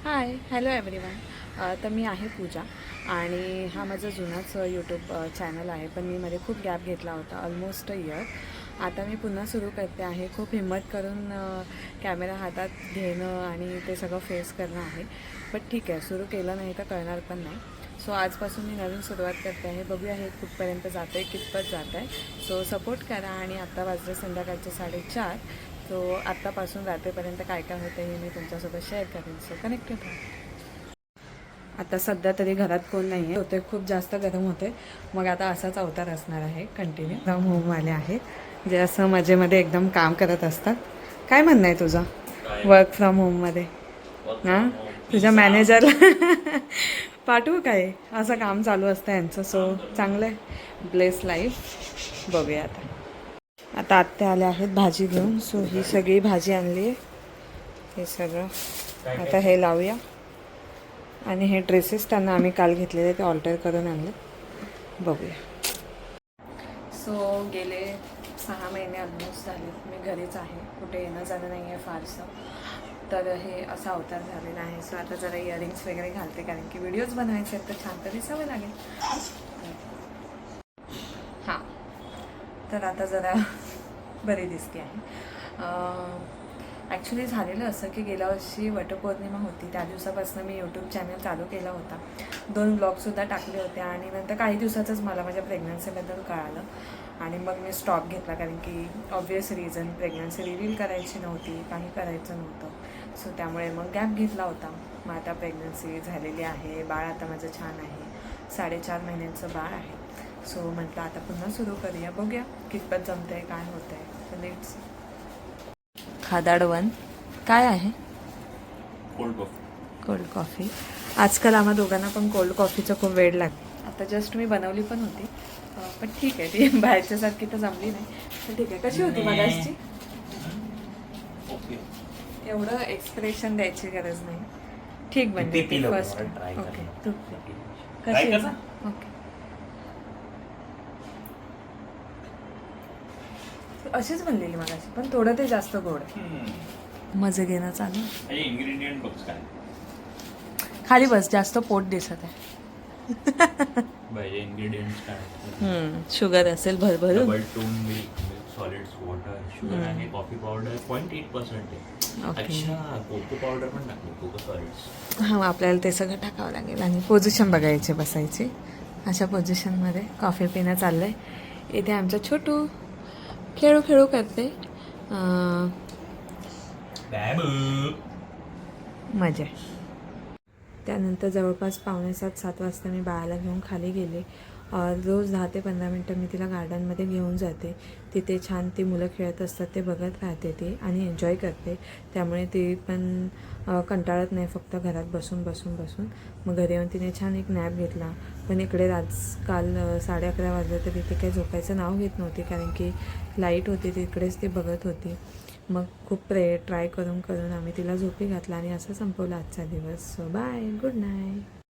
Hi hello everyone. तर मी आहे पूजा आणि हा माझा जुनाच यूट्यूब चॅनल आहे, पण मी मध्ये खूप गॅप घेतला होता, ऑलमोस्ट इयर. आता मी पुन्हा सुरू करते आहे. खूप हिम्मत करून कॅमेरा हातात घेणं आणि ते सगळं फेस करणं आहे. बट ठीक आहे, सुरू केलं नाही तर कळणार पण नाही. सो आजपासून मी नवीन सुरुवात करते आहे. बघूया हे कुठपर्यंत जातं आहे, कितपत जात आहे. सो सपोर्ट करा. आणि आत्ता वाजले संध्याकाळचे 4:30. सो आत्तापासून रात्रीपर्यंत काय काय होतं हे मी तुमच्यासोबत शेअर करेन. सो कनेक्टेड राहा. आता सध्या तरी घरात कोण नाही आहे, होते खूप जास्त गरम होते. मग आता असाच अवतार असणार आहे कंटिन्यू. एकदम होमवाले आहेत जे असं मजेमध्ये एकदम काम करत असतात. काय म्हणणं आहे तुझं वर्क फ्रॉम होममध्ये? हां, तुझ्या मॅनेजरला पाठवू काय? असं काम चालू असतं यांचं. सो चांगलं आहे, ब्लेस लाईफ. बघूया आता आत्या आल्या आहेत भाजी घेऊन. सो ही सगळी भाजी आणली आहे. हे सगळं आता हे लावूया. आणि हे ड्रेसेस त्यांना आम्ही काल घेतलेले ते ऑल्टर करून आणले. बघूया. सो गेले 6 महिने ऑलमोस्ट झाले मी घरीच आहे, कुठे येणं जाणं नाही आहे फारसं. तर हे असा अवतार झालेला आहे. सो आता जरा इयरिंग्स वगैरे घालते, कारण की व्हिडिओज बनवायचे आहेत तर छान तरी सवय लागेल. हां, तर आता जरा बरी दिसते आहे. ॲक्च्युली झालेलं असं की गेल्या वर्षी वटपौर्णिमा होती, त्या दिवसापासून मी यूट्यूब चॅनल चालू केला होता. 2 ब्लॉगसुद्धा टाकले होते आणि नंतर काही दिवसातच मला माझ्या प्रेग्नन्सीबद्दल कळालं आणि मग मी स्टॉप घेतला, कारण की ऑब्वियस रिझन प्रेग्नन्सी रिव्हील करायची नव्हती, काही करायचं नव्हतं. सो त्यामुळे मग गॅप घेतला होता. मग आता प्रेग्नन्सी झालेली आहे, बाळ आता माझं छान आहे, 4.5 महिन्यांचं बाळ आहे. सो म्हटलं आता पुन्हा सुरू करूया, बघूया कितपत जमतं आहे, काय होतं आहे. तर लेट्स. खादाडवन काय आहे? Cold coffee. आजकाल आम्हा दोघांना पण कोल्ड कॉफीचं खूप वेळ लागतं. आता जस्ट मी बनवली पण होती, पण ठीक आहे, ती बाहेरच्यासारखी तर जमली नाही. पण ठीक आहे. कशी होती मगाची? एवढं एक्सप्रेशन द्यायची गरज नाही. ठीक बनली ती फर्स्ट. ओके, तू कशी? ओके, अशीच बनलेली मगाशी, पण थोडं ते जास्त गोड. मजे घेणं चालू. इंग्रेडिएंट बघ काय खाली बस, जास्त पोट दिसत आहे. इंग्रेडिएंट्स काय? शुगर असेल भरभरून. Double tone milk, solids water, sugar आहे, कॉफी पावडर 0.8% आहे. अच्छा, कोको पावडर पण टाकली, कोको सॉलिड्स. हां, आपल्याला ते सगळं टाकावं लागेल. आणि पोझिशन बघायची, बसायची अशा पोझिशनमध्ये. कॉफी पिणं चाललं आहे. इथे आमचं छोटू खेळू खेळू करते. मजा. त्यानंतर जवळपास 6:45-7 वाजता मी बाळाला घेऊन खाली गेले. रोज 10 ते 15 मिनटं मी तिला गार्डनमध्ये घेऊन जाते. तिथे छान ती मुलं खेळत असतात, ते बघत राहते ती आणि एन्जॉय करते. त्यामुळे ती पण कंटाळत नाही फक्त घरात बसून बसून बसून. मग घरी येऊन तिने छान एक नॅप घेतला. पण इकडे काल 11:30 वाजले तरी ती काही झोपायचं नाव घेत नव्हती, कारण की लाईट होती तिकडेच ती बघत होती. मग खूप ट्राय करून करून आम्ही तिला झोपी घातला आणि असं संपवला आजचा दिवस. So bye, good night.